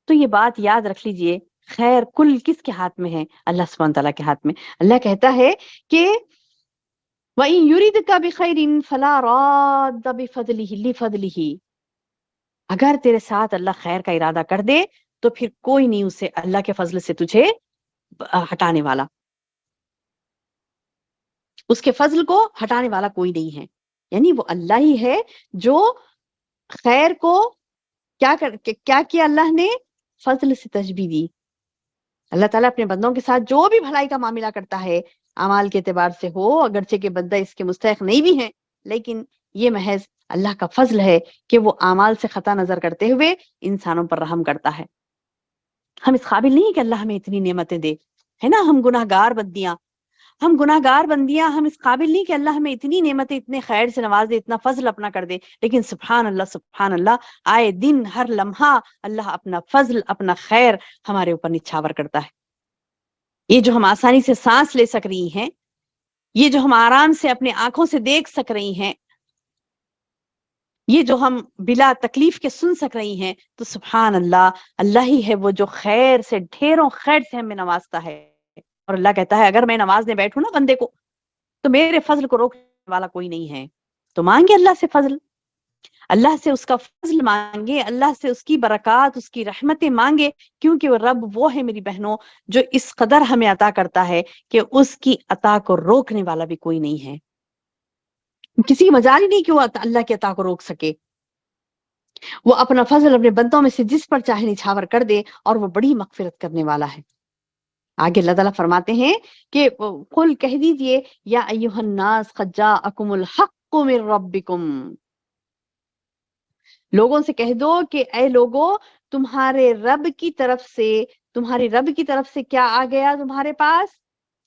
تو یہ بات یاد رکھ لیجئے، خیر کل کس کے ہاتھ میں ہے؟ اللہ سبحانہ تعالیٰ کے ہاتھ میں۔ اللہ کہتا ہے کہ وَإِن يُرِدْكَ بِخَيْرٍ فَلَا رَادَّ لِفَضْلِهِ، اگر تیرے ساتھ اللہ خیر کا ارادہ کر دے تو پھر کوئی نہیں اسے، اللہ کے فضل سے تجھے ہٹانے والا، اس کے فضل کو ہٹانے والا کوئی نہیں ہے۔ یعنی وہ اللہ ہی ہے جو خیر کو کیا کیا اللہ نے؟ فضل سے تشبیہ دی۔ اللہ تعالیٰ اپنے بندوں کے ساتھ جو بھی بھلائی کا معاملہ کرتا ہے، اعمال کے اعتبار سے ہو، اگرچہ کہ بندہ اس کے مستحق نہیں بھی ہے، لیکن یہ محض اللہ کا فضل ہے کہ وہ اعمال سے خطا نظر کرتے ہوئے انسانوں پر رحم کرتا ہے۔ ہم اس قابل نہیں کہ اللہ ہمیں اتنی نعمتیں دے، ہے نا، ہم گناہ گار بندیاں، ہم اس قابل نہیں کہ اللہ ہمیں اتنی نعمتیں، اتنے خیر سے نواز دے، اتنا فضل اپنا کر دے، لیکن سبحان اللہ، آئے دن ہر لمحہ اللہ اپنا فضل، اپنا خیر ہمارے اوپر نچھاور کرتا ہے۔ یہ جو ہم آسانی سے سانس لے سک رہی ہیں، یہ جو ہم آرام سے اپنے آنکھوں سے دیکھ سک رہی ہیں، یہ جو ہم بلا تکلیف کے سن سک رہی ہیں، تو سبحان اللہ ہی ہے وہ جو خیر سے، ڈھیروں خیر سے ہمیں نوازتا ہے۔ اور اللہ کہتا ہے اگر میں نوازنے بیٹھوں نا بندے کو، تو میرے فضل کو روکنے والا کوئی نہیں ہے۔ تو مانگے اللہ سے فضل، اللہ سے اس کا فضل مانگے، اللہ سے اس کی برکات، اس کی رحمتیں مانگے، کیونکہ وہ رب وہ ہے میری بہنوں جو اس قدر ہمیں عطا کرتا ہے کہ اس کی عطا کو روکنے والا بھی کوئی نہیں ہے۔ کسی کی مجال ہی نہیں کہ وہ اللہ کی عطا کو روک سکے۔ وہ اپنا فضل اپنے بندوں میں سے جس پر چاہے نچھاور کر دے، اور وہ بڑی مغفرت کرنے والا ہے۔ آگے اللہ تعالیٰ فرماتے ہیں کہ قل کہہ دیجئے یا ایھا الناس قد جاءکم الحق من ربکم، لوگوں سے کہہ دو کہ اے لوگو، تمہارے رب کی طرف سے کیا آ گیا تمہارے پاس؟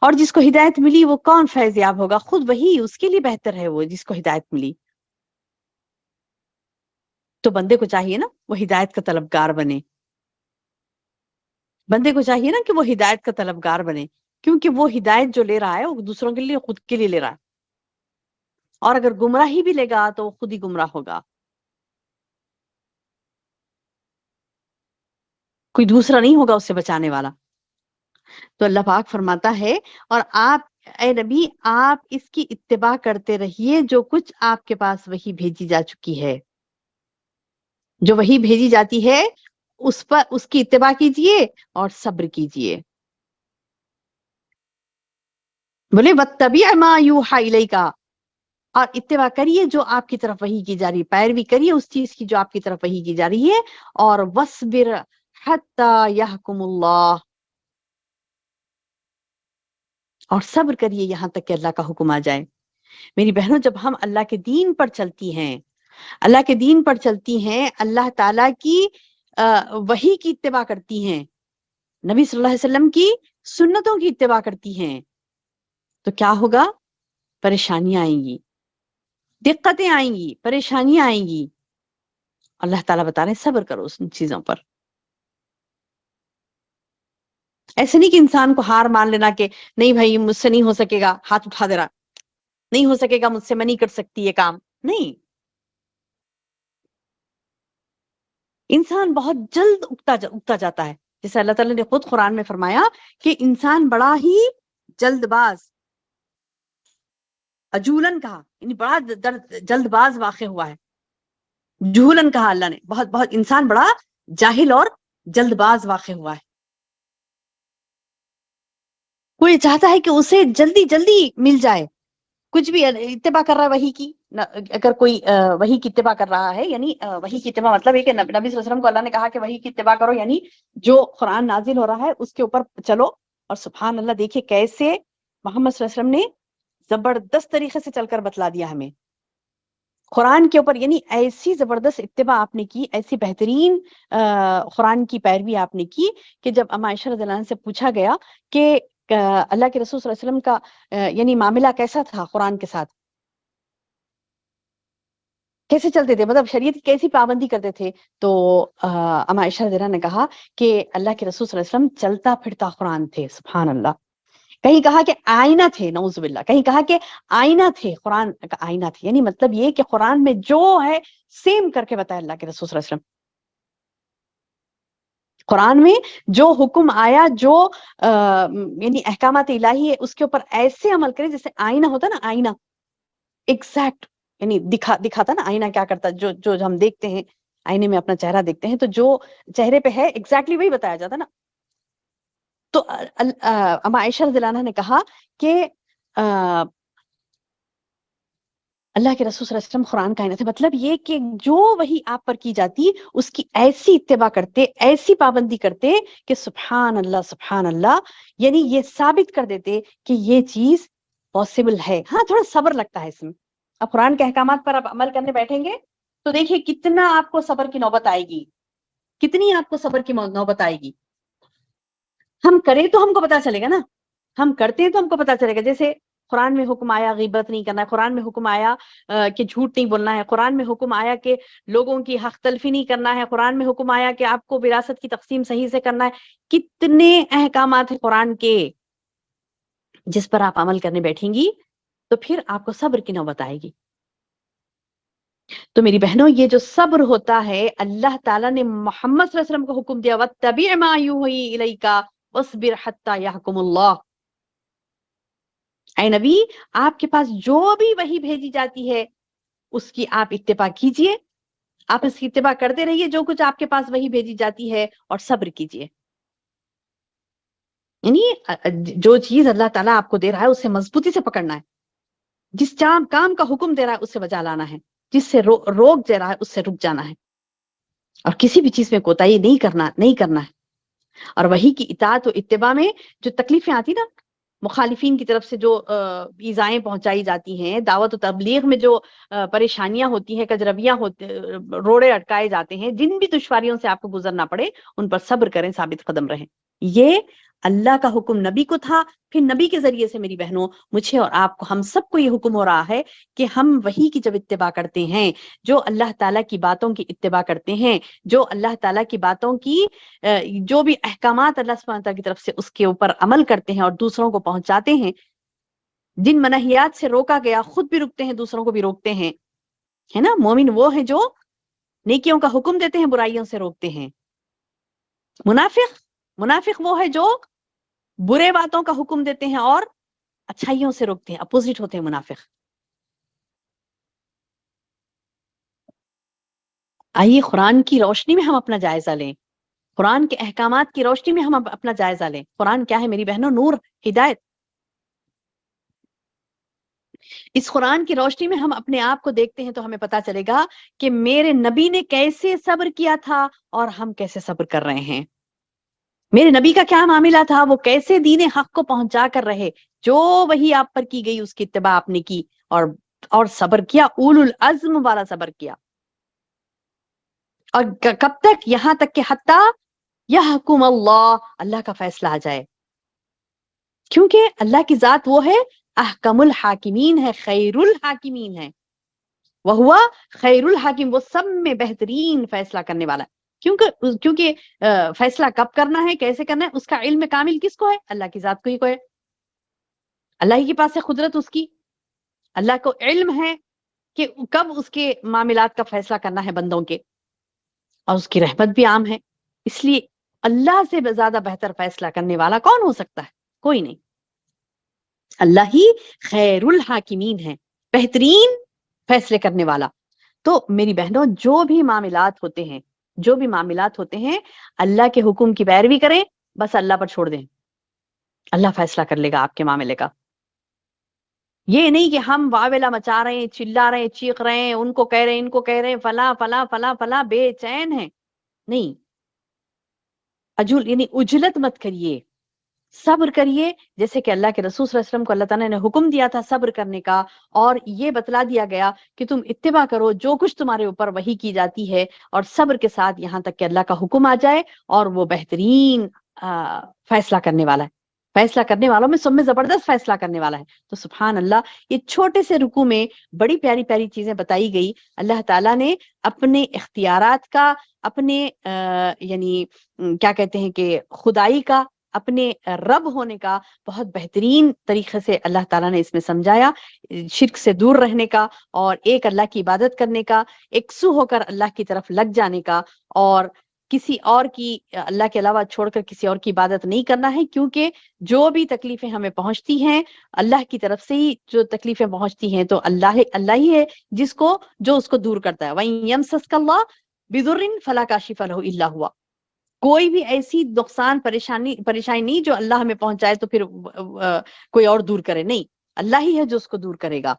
اور جس کو ہدایت ملی وہ کون فیض یاب ہوگا؟ خود وہی، اس کے لیے بہتر ہے وہ جس کو ہدایت ملی. تو بندے کو چاہیے نا وہ ہدایت کا طلبگار بنے، بندے کو چاہیے نا کہ وہ ہدایت کا طلبگار بنے، کیونکہ وہ ہدایت جو لے رہا ہے وہ دوسروں کے لیے، خود کے لیے لے رہا ہے. اور اگر گمراہی بھی لے گا تو وہ خود ہی گمراہ ہوگا، کوئی دوسرا نہیں ہوگا اس سے بچانے والا. تو اللہ پاک فرماتا ہے، اور آپ اے نبی آپ اس کی اتباع کرتے رہیے جو کچھ آپ کے پاس وہی بھیجی جا چکی ہے، جو وہی بھیجی جاتی ہے اس پر اس کی اتباع کیجئے اور صبر کیجئے. بولے وَاتَّبِعْ مَا يُوحَىٰ إِلَيْكَ، اور اتباع کریے جو آپ کی طرف وحی کی جا رہی ہے، پیروی کریے اس چیز کی جو آپ کی طرف وحی کی جا رہی ہے. اور وَاصْبِرْ حَتَّىٰ يَحْكُمُ اللَّهُ، اور صبر کریے یہاں تک کہ اللہ کا حکم آ جائے. میری بہنوں جب ہم اللہ کے دین پر چلتی ہیں، اللہ کے دین پر چلتی ہیں، اللہ تعالیٰ کی وحی کی اتباع کرتی ہیں، نبی صلی اللہ علیہ وسلم کی سنتوں کی اتباع کرتی ہیں، تو کیا ہوگا؟ پریشانیاں آئیں گی، دقتیں آئیں گی، پریشانیاں آئیں گی. اللہ تعالیٰ بتا رہے ہیں صبر کرو ان چیزوں پر. ایسے نہیں کہ انسان کو ہار مان لینا کہ نہیں بھائی مجھ سے نہیں ہو سکے گا، ہاتھ اٹھا دے رہا، نہیں ہو سکے گا مجھ سے، میں نہیں کر سکتی یہ کام. نہیں، انسان بہت جلد اگتا جاتا ہے. جیسے اللہ تعالیٰ نے خود قرآن میں فرمایا کہ انسان بڑا ہی جلد باز، عجولن کہا، یعنی بڑا جلد باز واقع ہوا ہے. جہولن کہا اللہ نے، بہت بہت انسان بڑا جاہل اور جلد باز واقع ہوا ہے. کوئی چاہتا ہے کہ اسے جلدی جلدی مل جائے، کچھ بھی اتباع کر رہا ہے وحی کی. اگر کوئی وحی کی اتباع کر رہا ہے، یعنی وحی کی اتباع مطلب ہے کہ نبی صلی اللہ علیہ وسلم کو اللہ نے کہا کہ وحی کی اتباع کرو، یعنی جو قرآن نازل ہو رہا ہے اس کے اوپر چلو. اور سبحان اللہ دیکھیے کیسے محمد صلی اللہ علیہ وسلم نے زبردست طریقے سے چل کر بتلا دیا ہمیں قرآن کے اوپر. یعنی ایسی زبردست اتباع آپ نے کی، ایسی بہترین قرآن کی پیروی آپ نے کی کہ جب اما عائشہ رضی اللہ عنہا سے پوچھا گیا کہ اللہ کے رسول صلی اللہ علیہ وسلم کا یعنی معاملہ کیسا تھا قرآن کے ساتھ، کیسے چلتے تھے، مطلب شریعت کی کیسی پابندی کرتے تھے، تو اما عائشہ رضی اللہ عنہا نے کہا کہ اللہ کے رسول صلی اللہ علیہ وسلم چلتا پھرتا قرآن تھے. سبحان اللہ. کہیں کہا کہ آئینہ تھے، نعوذ باللہ، کہیں کہا کہ آئینہ تھے، قرآن کا آئینہ تھے. یعنی مطلب یہ کہ قرآن میں جو ہے سیم کر کے بتایا اللہ کے رسول صلی اللہ علیہ وسلم. قرآن میں جو حکم آیا، جو یعنی احکامات الہی ہے، اس کے اوپر ایسے عمل کرے جیسے آئینہ ہوتا نا، آئینہ ایگزیکٹ، یعنی دکھاتا نا آئینہ کیا کرتا، جو ہم دیکھتے ہیں آئینے میں اپنا چہرہ دیکھتے ہیں تو جو چہرے پہ ہے ایگزیکٹلی وہی بتایا جاتا نا. تو اما عائشہ رضی اللہ عنہا نے کہا کہ اللہ کے رسول صلی اللہ علیہ وسلم قرآن کا آئینہ تھے. مطلب یہ کہ جو وہی آپ پر کی جاتی اس کی ایسی اتباع کرتے، ایسی پابندی کرتے کہ سبحان اللہ سبحان اللہ. یعنی یہ ثابت کر دیتے کہ یہ چیز پاسبل ہے. ہاں تھوڑا صبر لگتا ہے اس میں. اب قرآن کے احکامات پر اب عمل کرنے بیٹھیں گے تو دیکھیے کتنا آپ کو صبر کی نوبت آئے گی، کتنی آپ کو صبر کی نوبت آئے گی. ہم کریں تو ہم کو پتا چلے گا نا، ہم کرتے ہیں تو ہم کو پتا چلے گا. جیسے قرآن میں حکم آیا غیبت نہیں کرنا ہے، قرآن میں حکم آیا کہ جھوٹ نہیں بولنا ہے، قرآن میں حکم آیا کہ لوگوں کی حق تلفی نہیں کرنا ہے، قرآن میں حکم آیا کہ آپ کو وراثت کی تقسیم صحیح سے کرنا ہے. کتنے احکامات ہیں قرآن کے جس پر آپ عمل کرنے بیٹھیں گی تو پھر آپ کو صبر کی نوبت آئے گی. تو میری بہنوں یہ جو صبر ہوتا ہے، اللہ تعالیٰ نے محمد صلی اللہ علیہ وسلم کو حکم دیا وَاتَّبِعْ مَا يُوحِي إِلَيْكَ وَاصْبِرْ حَتَّى يَحْكُمُ اللَّهُ. اے نبی آپ کے پاس جو بھی وحی بھیجی جاتی ہے اس کی آپ اتباع کیجئے، آپ اس کی اتباع کرتے رہیے جو کچھ آپ کے پاس وحی بھیجی جاتی ہے، اور صبر کیجئے. یعنی جو چیز اللہ تعالیٰ آپ کو دے رہا ہے اسے مضبوطی سے پکڑنا ہے، جس کام کا حکم دے رہا ہے اس سے بجا لانا ہے، جس سے روک دے رہا ہے اس سے رک جانا ہے، اور کسی بھی چیز میں کوتاہی نہیں کرنا ہے. اور وحی کی اطاعت و اتباع میں جو تکلیفیں آتی نا، مخالفین کی طرف سے جو ایذائیں پہنچائی جاتی ہیں، دعوت و تبلیغ میں جو پریشانیاں ہوتی ہیں، کجرویاں ہوتے، روڑے اٹکائے جاتے ہیں، جن بھی دشواریوں سے آپ کو گزرنا پڑے ان پر صبر کریں، ثابت قدم رہیں. یہ اللہ کا حکم نبی کو تھا، پھر نبی کے ذریعے سے میری بہنوں مجھے اور آپ کو، ہم سب کو یہ حکم ہو رہا ہے کہ ہم وحی کی جب اتباع کرتے ہیں، جو اللہ تعالیٰ کی باتوں کی اتباع کرتے ہیں، جو اللہ تعالیٰ کی باتوں کی جو بھی احکامات اللہ سبحانہ تعالیٰ کی طرف سے اس کے اوپر عمل کرتے ہیں اور دوسروں کو پہنچاتے ہیں، جن منہیات سے روکا گیا خود بھی رکتے ہیں، دوسروں کو بھی روکتے ہیں، ہے نا۔ مومن وہ ہیں جو نیکیوں کا حکم دیتے ہیں، برائیوں سے روکتے ہیں۔ منافق وہ ہے جو برے باتوں کا حکم دیتے ہیں اور اچھائیوں سے روکتے ہیں، اپوزٹ ہوتے ہیں منافق۔ آئیے قرآن کی روشنی میں ہم اپنا جائزہ لیں، قرآن کے احکامات کی روشنی میں ہم اپنا جائزہ لیں۔ قرآن کیا ہے میری بہنوں؟ نور، ہدایت۔ اس قرآن کی روشنی میں ہم اپنے آپ کو دیکھتے ہیں تو ہمیں پتا چلے گا کہ میرے نبی نے کیسے صبر کیا تھا اور ہم کیسے صبر کر رہے ہیں۔ میرے نبی کا کیا معاملہ تھا، وہ کیسے دین حق کو پہنچا کر رہے، جو وہی آپ پر کی گئی اس کی اتباع آپ نے کی، اور صبر کیا، اولو العزم والا صبر کیا۔ اور کب تک؟ یہاں تک کہ حتیٰ یحکم اللہ کا فیصلہ آ جائے، کیونکہ اللہ کی ذات وہ ہے احکم الحاکمین ہے، خیر الحاکمین ہے، وہ خیر الحاکم، وہ سب میں بہترین فیصلہ کرنے والا ہے۔ کیونکہ فیصلہ کب کرنا ہے، کیسے کرنا ہے، اس کا علم کامل کس کو ہے؟ اللہ کی ذات کو ہی کو ہے۔ اللہ ہی کے پاس ہے قدرت اس کی، اللہ کو علم ہے کہ کب اس کے معاملات کا فیصلہ کرنا ہے بندوں کے، اور اس کی رحمت بھی عام ہے۔ اس لیے اللہ سے زیادہ بہتر فیصلہ کرنے والا کون ہو سکتا ہے؟ کوئی نہیں۔ اللہ ہی خیر الحاکمین ہے، بہترین فیصلے کرنے والا۔ تو میری بہنوں، جو بھی معاملات ہوتے ہیں اللہ کے حکم کی پیروی کریں، بس اللہ پر چھوڑ دیں، اللہ فیصلہ کر لے گا آپ کے معاملے کا۔ یہ نہیں کہ ہم واویلا مچا رہے ہیں، چلا رہے ہیں، چیخ رہے ہیں، ان کو کہہ رہے ہیں، ان کو کہہ رہے ہیں، فلاں فلاں فلاں فلاں، بے چین ہیں، نہیں۔ یعنی عجلت مت کریے، صبر کریے، جیسے کہ اللہ کے رسول صلی اللہ علیہ وسلم کو اللہ تعالیٰ نے حکم دیا تھا صبر کرنے کا، اور یہ بتلا دیا گیا کہ تم اتباع کرو جو کچھ تمہارے اوپر وحی کی جاتی ہے، اور صبر کے ساتھ یہاں تک کہ اللہ کا حکم آ جائے، اور وہ بہترین فیصلہ کرنے والا ہے، فیصلہ کرنے والوں میں سب میں زبردست فیصلہ کرنے والا ہے۔ تو سبحان اللہ، یہ چھوٹے سے رکوع میں بڑی پیاری پیاری چیزیں بتائی گئی۔ اللہ تعالیٰ نے اپنے اختیارات کا، اپنے یعنی کیا کہتے ہیں کہ خدائی کا، اپنے رب ہونے کا بہت بہترین طریقے سے اللہ تعالیٰ نے اس میں سمجھایا، شرک سے دور رہنے کا، اور ایک اللہ کی عبادت کرنے کا، یکسو ہو کر اللہ کی طرف لگ جانے کا، اور کسی اور کی، اللہ کے علاوہ چھوڑ کر کسی اور کی عبادت نہیں کرنا ہے، کیونکہ جو بھی تکلیفیں ہمیں پہنچتی ہیں اللہ کی طرف سے ہی جو تکلیفیں پہنچتی ہیں، تو اللہ ہی ہے جو اس کو دور کرتا ہے۔ وَإِن يَمْسَسْكَ اللَّهُ بِضُرٍّ فَلَا كَاشِفَ لَهُ إِلَّا هُوَ۔ کوئی بھی ایسی نقصان پریشانی نہیں جو اللہ ہمیں پہنچائے تو پھر کوئی اور دور کرے، نہیں، اللہ ہی ہے جو اس کو دور کرے گا۔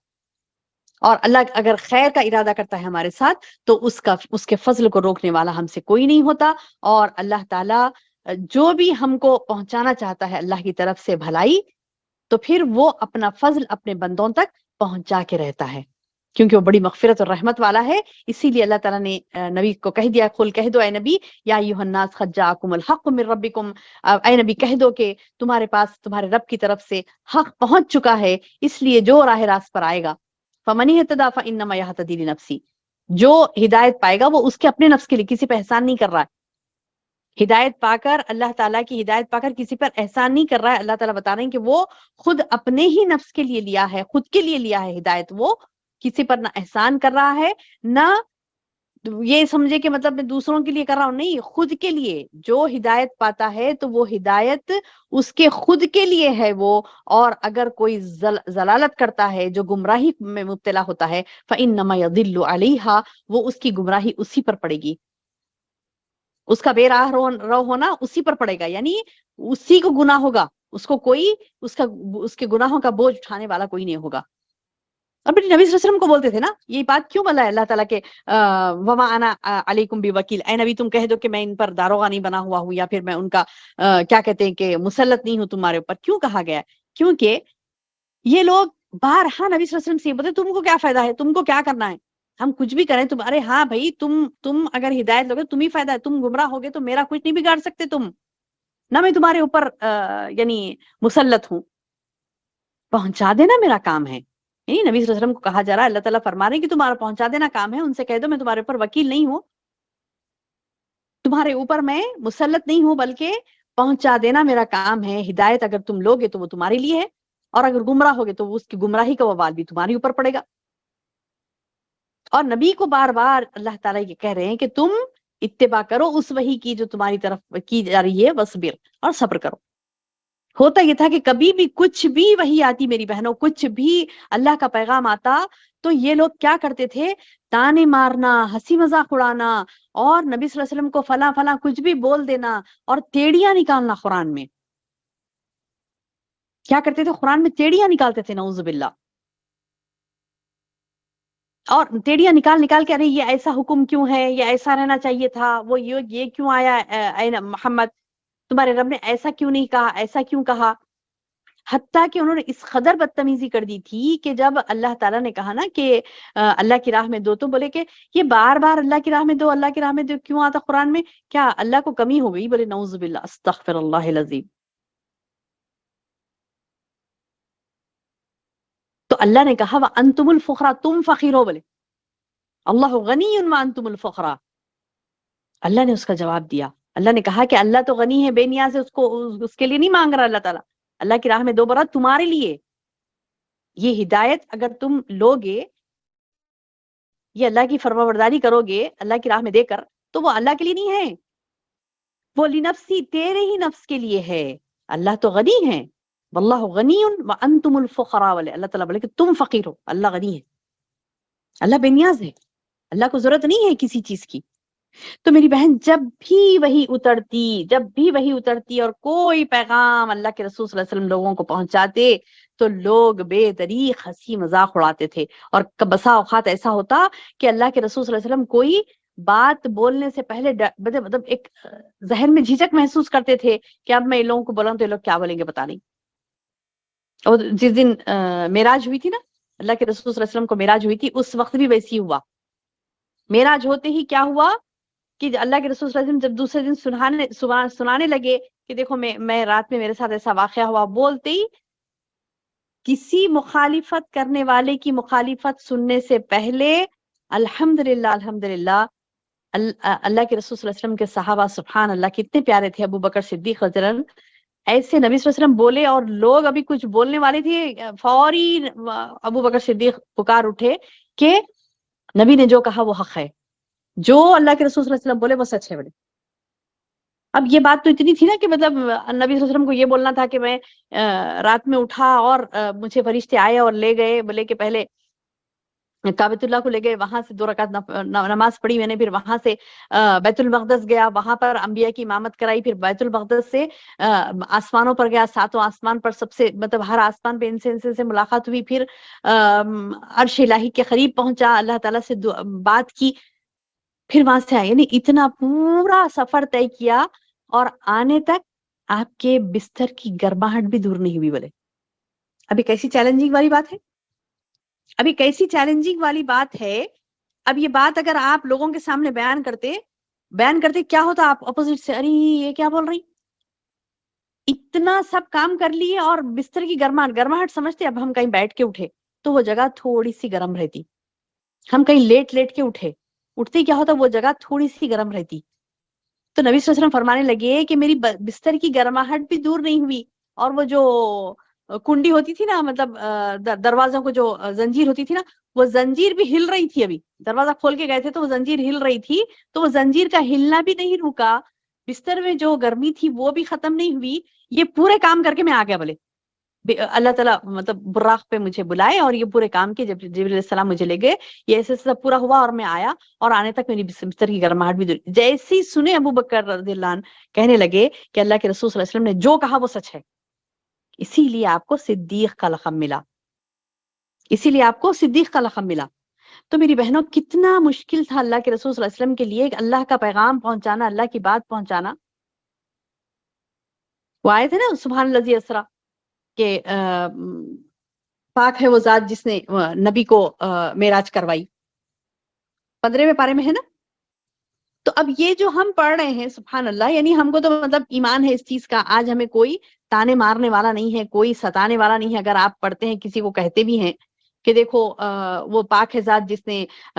اور اللہ اگر خیر کا ارادہ کرتا ہے ہمارے ساتھ تو اس کے فضل کو روکنے والا ہم سے کوئی نہیں ہوتا۔ اور اللہ تعالیٰ جو بھی ہم کو پہنچانا چاہتا ہے اللہ کی طرف سے بھلائی، تو پھر وہ اپنا فضل اپنے بندوں تک پہنچا کے رہتا ہے، کیونکہ وہ بڑی مغفرت اور رحمت والا ہے۔ اسی لیے اللہ تعالیٰ نے نبی کو کہہ دیا، قل کہہ دو اے نبی، یا ایھا الناس قد جاءکم الحق من ربکم، اے نبی کہہ دو کہ تمہارے پاس تمہارے رب کی طرف سے حق پہنچ چکا ہے، اس لیے جو راہ راست پر آئے گا، فمن اہتدی فانما یہتدی لنفسہ، جو ہدایت پائے گا وہ اس کے اپنے نفس کے لیے، کسی پہ احسان نہیں کر رہا ہے۔ ہدایت پا کر، اللہ تعالیٰ کی ہدایت پا کر کسی پر احسان نہیں کر رہا ہے۔ اللہ تعالیٰ بتا رہے ہیں کہ وہ خود اپنے ہی نفس کے لیے لیا ہے، خود کے لیے لیا ہے ہدایت، وہ کسی پر نہ احسان کر رہا ہے، نہ یہ سمجھے کہ مطلب میں دوسروں کے لیے کر رہا ہوں، نہیں، خود کے لیے۔ جو ہدایت پاتا ہے تو وہ ہدایت اس کے خود کے لیے ہے وہ، اور اگر کوئی ضلالت کرتا ہے، جو گمراہی میں مبتلا ہوتا ہے، فَإِنَّمَا يَضِلُّ عَلَيْهَا، وہ اس کی گمراہی اسی پر پڑے گی، اس کا بے راہ رو ہونا اسی پر پڑے گا، یعنی اسی کو گناہ ہوگا، اس کو کوئی اس کے گناہوں کا بوجھ اٹھانے والا کوئی نہیں ہوگا۔ اپنے نبی صلی اللہ علیہ وسلم کو بولتے تھے نا، یہ بات کیوں بولا ہے اللہ تعالیٰ کے وما انا علیکم بوکیل، اے نبی تم کہہ دو کہ میں ان پر داروغہ نہیں بنا ہوا ہوں، یا پھر میں ان کا کیا کہتے ہیں کہ مسلط نہیں ہوں تمہارے اوپر۔ کیوں کہا گیا ہے؟ کیونکہ یہ لوگ بارہا نبی صلی اللہ علیہ وسلم سے یہ بولتے تم کو کیا فائدہ ہے، تم کو کیا کرنا ہے، ہم کچھ بھی کریں تم، ارے ہاں بھائی، تم اگر ہدایت لوگے تم ہی فائدہ ہے، تم گمراہ ہوگے تو میرا کچھ نہیں بگاڑ سکتے تم، نہ میں تمہارے اوپر یعنی مسلط ہوں، پہنچا دینا میرا کام ہے. یعنی نبی صلی اللہ علیہ وسلم کو کہا جا رہا ہے، اللہ تعالیٰ فرما رہے ہیں کہ تمہارا پہنچا دینا کام ہے، ان سے کہہ دو میں تمہارے اوپر وکیل نہیں ہوں، تمہارے اوپر میں مسلط نہیں ہوں، بلکہ پہنچا دینا میرا کام ہے. ہدایت اگر تم لوگے تو وہ تمہارے لیے ہے، اور اگر گمراہ ہوگے تو اس کی گمراہی کا وبال بھی تمہارے اوپر پڑے گا. اور نبی کو بار بار اللہ تعالیٰ یہ کہہ رہے ہیں کہ تم اتباع کرو اس وحی کی جو تمہاری طرف کی جا رہی ہے، وصبر، اور صبر کرو. ہوتا یہ تھا کہ کبھی بھی کچھ بھی وحی آتی میری بہنوں، کچھ بھی اللہ کا پیغام آتا تو یہ لوگ کیا کرتے تھے، تانے مارنا، ہنسی مذاق اڑانا، اور نبی صلی اللہ علیہ وسلم کو فلاں فلاں کچھ بھی بول دینا، اور ٹیڑیاں نکالنا. قرآن میں کیا کرتے تھے، قرآن میں ٹیڑیاں نکالتے تھے، نعوذ باللہ. اور ٹیڑیاں نکال نکال کے ارے یہ ایسا حکم کیوں ہے، یہ ایسا رہنا چاہیے تھا، وہ یہ کیوں آیا، اے محمد تمہارے رب نے ایسا کیوں نہیں کہا، ایسا کیوں کہا. حتیٰ کہ انہوں نے اس قدر بدتمیزی کر دی تھی کہ جب اللہ تعالیٰ نے کہا نا کہ اللہ کی راہ میں دو، تو بولے کہ یہ بار بار اللہ کی راہ میں دو، اللہ کی راہ میں دو کیوں آتا قرآن میں، کیا اللہ کو کمی ہو گئی؟ بولے نعوذ باللہ، استغفر اللہ العظیم. تو اللہ نے کہا وَأَنْتُمُ الْفُقَرَاءُ، تم فقیر ہو. بولے اللہ غنی وَأَنْتُمُ الْفُقَرَاء. اللہ نے اس کا جواب دیا. اللہ نے کہا کہ اللہ تو غنی ہے، بے نیاز ہے، اس کے لیے نہیں مانگ رہا اللہ تعالیٰ. اللہ کی راہ میں دو برات تمہارے لیے. یہ ہدایت اگر تم لوگے، یہ اللہ کی فرما برداری کرو گے اللہ کی راہ میں دے کر، تو وہ اللہ کے لیے نہیں ہے، وہ لنفسی، تیرے ہی نفس کے لیے ہے. اللہ تو غنی ہے، واللہ غنی وانتم الفقراء. والے اللہ تعالیٰ بولے کہ تم فقیر ہو، اللہ غنی ہے، اللہ بے نیاز ہے، اللہ کو ضرورت نہیں ہے کسی چیز کی. تو میری بہن جب بھی وہی اترتی اور کوئی پیغام اللہ کے رسول صلی اللہ علیہ وسلم لوگوں کو پہنچاتے تو لوگ بے دریغ ہنسی مذاق اڑاتے تھے. اور بسا اوقات ایسا ہوتا کہ اللہ کے رسول صلی اللہ علیہ وسلم کوئی بات بولنے سے پہلے مطلب ایک ذہن میں جھجک محسوس کرتے تھے کہ اب میں ان لوگوں کو بولاؤں تو یہ لوگ کیا بولیں گے پتا نہیں. اور جس دن معراج ہوئی تھی نا، اللہ کے رسول صلی اللہ علیہ وسلم کو معراج ہوئی تھی، اس وقت بھی ویسی ہوا. معراج ہوتے ہی کیا ہوا کہ اللہ کے رسول صلی اللہ علیہ وسلم جب دوسرے دن سنانے لگے کہ دیکھو میں رات میں میرے ساتھ ایسا واقعہ ہوا، بولتے ہی کسی مخالفت کرنے والے کی مخالفت سننے سے پہلے الحمدللہ الحمدللہ، اللہ کے رسول صلی اللہ علیہ وسلم کے صحابہ سبحان اللہ کتنے پیارے تھے. ابو بکر صدیق رضی اللہ عنہ ایسے نبی صلی اللہ علیہ وسلم بولے اور لوگ ابھی کچھ بولنے والے تھے، فوری ابو بکر صدیق پکار اٹھے کہ نبی نے جو کہا وہ حق ہے، جو اللہ کے رسول صلی اللہ علیہ وسلم بولے وہ سچ ہے. بولے اب یہ بات تو اتنی تھی نا کہ مطلب نبی صلی اللہ علیہ وسلم کو یہ بولنا تھا کہ میں رات میں اٹھا اور مجھے فرشتے آئے اور لے گئے، بولے کہ پہلے کعبۃ اللہ کو لے گئے، وہاں سے 2 رکعت نماز پڑھی میں نے، پھر وہاں سے بیت المقدس گیا، وہاں پر انبیاء کی امامت کرائی، پھر بیت المقدس سے آسمانوں پر گیا، 7 آسمان پر سب سے مطلب ہر آسمان پہ انسان سے ملاقات ہوئی، پھر عرش الہی کے قریب پہنچا، اللہ تعالیٰ سے بات کی، پھر وہاں سے آئے. یعنی اتنا پورا سفر طے کیا اور آنے تک آپ کے بستر کی گرماہٹ بھی دور نہیں ہوئی. بولے ابھی کیسی چیلنجنگ والی بات ہے، ابھی کیسی چیلنجنگ والی بات ہے. اب یہ بات اگر آپ لوگوں کے سامنے بیان کرتے کیا ہوتا، آپ اپوزٹ سے ارے یہ کیا بول رہی، اتنا سب کام کر لیے اور بستر کی گرماہٹ سمجھتے. اب ہم کہیں بیٹھ کے اٹھے تو وہ جگہ تھوڑی سی گرم رہتی، ہم کہیں لیٹ کے اٹھتے ہی کیا ہوتا، وہ جگہ تھوڑی سی گرم رہتی. تو نبی صلی اللہ علیہ وسلم فرمانے لگے کہ میری بستر کی گرماہٹ بھی دور نہیں ہوئی، اور وہ جو کنڈی ہوتی تھی نا، مطلب دروازوں کو جو زنجیر ہوتی تھی نا، وہ زنجیر بھی ہل رہی تھی. ابھی دروازہ کھول کے گئے تھے تو وہ زنجیر ہل رہی تھی، تو وہ زنجیر کا ہلنا بھی نہیں رکا، بستر میں جو گرمی تھی وہ بھی ختم نہیں ہوئی. یہ پورے کام کر کے میں آ گیا. بولے اللہ تعالیٰ مطلب براق پہ مجھے بلائے اور یہ پورے کام کیے. جب جبریل علیہ السلام مجھے لے گئے، یہ ایسے سب پورا ہوا اور میں آیا، اور آنے تک میری بستر کی گرماہٹ بھی دور. جیسے ہی سنے ابو بکر رضی اللہ عنہ کہنے لگے کہ اللہ کے رسول صلی اللہ علیہ وسلم نے جو کہا وہ سچ ہے، اسی لیے آپ کو صدیق کا لقب ملا، اسی لیے آپ کو صدیق کا لقب ملا. تو میری بہنوں کتنا مشکل تھا اللہ کے رسول صلی اللہ علیہ وسلم کے لیے اللہ کا پیغام پہنچانا، اللہ کی بات پہنچانا. وہ آئے تھے نا سبحان الذی اسریٰ کہ پاک ہے وہ ذات جس نے نبی کو معراج کروائی، 15ویں پارے میں ہے نا. تو اب یہ جو ہم پڑھ رہے ہیں سبحان اللہ، یعنی ہم کو تو مطلب ایمان ہے اس چیز کا، آج ہمیں کوئی تانے مارنے والا نہیں ہے، کوئی ستانے والا نہیں ہے اگر آپ پڑھتے ہیں، کسی کو کہتے بھی ہیں کہ دیکھو وہ پاک ہے ذات جس نے رسول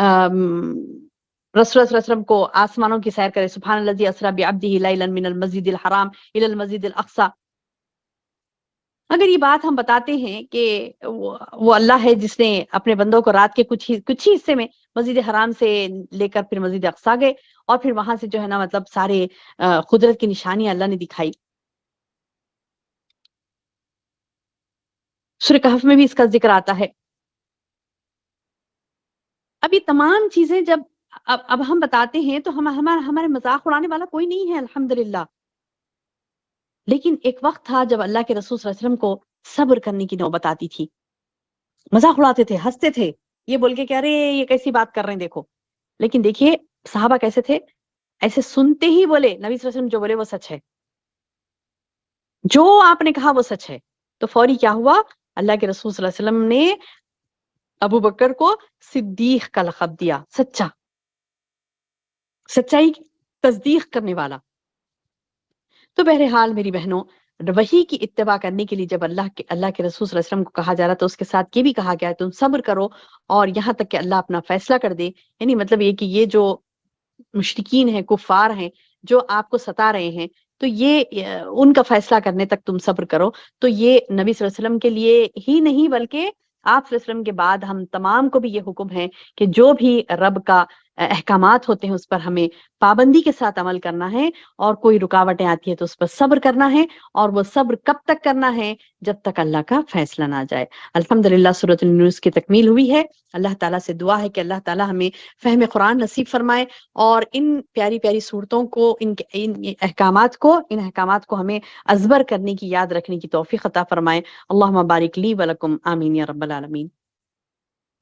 اللہ صلی اللہ علیہ وسلم کو آسمانوں کی سیر کرے، سبحان الذی اسری بعبدہ لیلا من المسجد الحرام الی المسجد الاقصی. اگر یہ بات ہم بتاتے ہیں کہ وہ اللہ ہے جس نے اپنے بندوں کو رات کے کچھ ہی حصے میں مسجد حرام سے لے کر پھر مسجد اقصیٰ گئے، اور پھر وہاں سے جو ہے نا مطلب سارے قدرت کی نشانیاں اللہ نے دکھائی. سورہ کہف میں بھی اس کا ذکر آتا ہے. اب یہ تمام چیزیں جب اب ہم بتاتے ہیں تو ہمارے مذاق اڑانے والا کوئی نہیں ہے الحمدللہ. لیکن ایک وقت تھا جب اللہ کے رسول صلی اللہ علیہ وسلم کو صبر کرنے کی نوبت آتی تھی. مذاق اڑاتے تھے، ہنستے تھے، یہ بول کے کہ ارے یہ کیسی بات کر رہے ہیں دیکھو. لیکن دیکھیے صحابہ کیسے تھے، ایسے سنتے ہی بولے نبی صلی اللہ علیہ وسلم جو بولے وہ سچ ہے، جو آپ نے کہا وہ سچ ہے. تو فوری کیا ہوا، اللہ کے رسول صلی اللہ علیہ وسلم نے ابو بکر کو صدیق کا لقب دیا، سچا، سچائی کی تصدیق کرنے والا. تو بہرحال میری بہنوں، وحی کی اتباع کرنے کے لیے جب اللہ کے رسول صلی اللہ علیہ وسلم کو کہا جا رہا تو اس کے ساتھ یہ بھی کہا گیا ہے تم صبر کرو اور یہاں تک کہ اللہ اپنا فیصلہ کر دے. یعنی مطلب یہ کہ یہ جو مشرکین ہیں، کفار ہیں، جو آپ کو ستا رہے ہیں، تو یہ ان کا فیصلہ کرنے تک تم صبر کرو. تو یہ نبی صلی اللہ علیہ وسلم کے لیے ہی نہیں بلکہ آپ صلی اللہ علیہ وسلم کے بعد ہم تمام کو بھی یہ حکم ہے کہ جو بھی رب کا احکامات ہوتے ہیں اس پر ہمیں پابندی کے ساتھ عمل کرنا ہے، اور کوئی رکاوٹیں آتی ہیں تو اس پر صبر کرنا ہے. اور وہ صبر کب تک کرنا ہے؟ جب تک اللہ کا فیصلہ نہ جائے. الحمدللہ سورۃ النور کی تکمیل ہوئی ہے. اللہ تعالیٰ سے دعا ہے کہ اللہ تعالیٰ ہمیں فہم قرآن نصیب فرمائے، اور ان پیاری پیاری صورتوں کو، ان احکامات کو ہمیں ازبر کرنے کی، یاد رکھنے کی توفیق عطا فرمائے. اللہم بارک لی ولکم، آمین یا رب العالمین.